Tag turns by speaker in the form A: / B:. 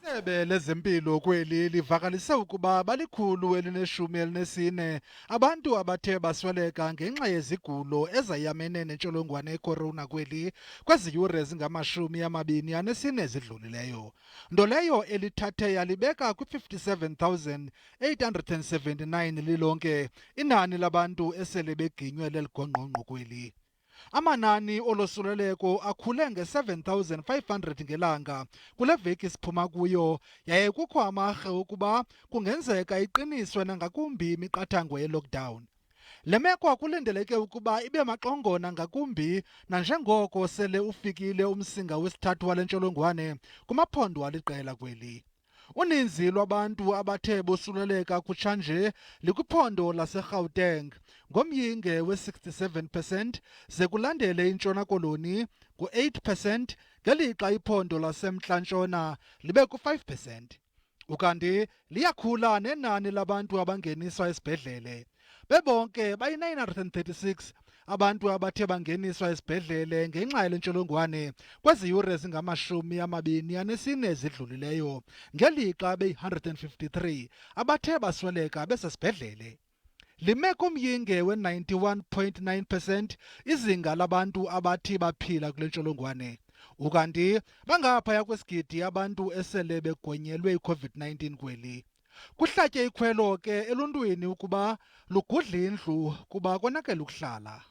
A: Isebe lezempilo kweli livakalise ukuba bali-114 abantu abathe basweleka ngenxa yezigulo ezayamene nentsholongwane yeCorona kweziyure zingamashumi 24 zidlulileyo, nto leyo elithathe yalibeka kwi-57,879 lilonke inani labantu esele beginywe leli gongqongqo kweli. Amanani olosuleleko akhule nge-7,500 ngelanga kule veki siphuma kuyo, yaye kukho amarhe ukuba kungenzeka iqiniswe nangakumbi imiqathango ye-lockdown. Le meko kulindeleke ukuba ibe maxongona ngakumbi nanjengoko sele ufikile umsinga wesithathu wale ntsholongwane kumaphondo aliqela kweli. Uninzi lwabantu abathe bosuleleka kutshanje likwiphondo laseGauteng ngomyinge we-67%, ze kulandele iNtshona Koloni ngo-8%, ngelixa iphondo laseMntla-Ntshona libe ku-5%. Ukanti liyakhula nenani labantu abangeniswa esibhedlele. Bebonke bayi-936 abantu abathe bangeniswa esibhedlele ngenxa yale ntsholongwane kweziyure zingamashumi 24 zidlulileyo, ngelixa beyi-153 abathe basweleka besesibhedlele. Lime kumyinge we-91.9% izinga labantu abathi baphila kule ntsholongwane. Ukanti bangaphaya kwesigidi abantu esele begonyelwe i-COVID-19 kweli. Kuhlatye ikhwelo ke eluntwini ukuba lugudle indlu kuba konakele ukuhlala.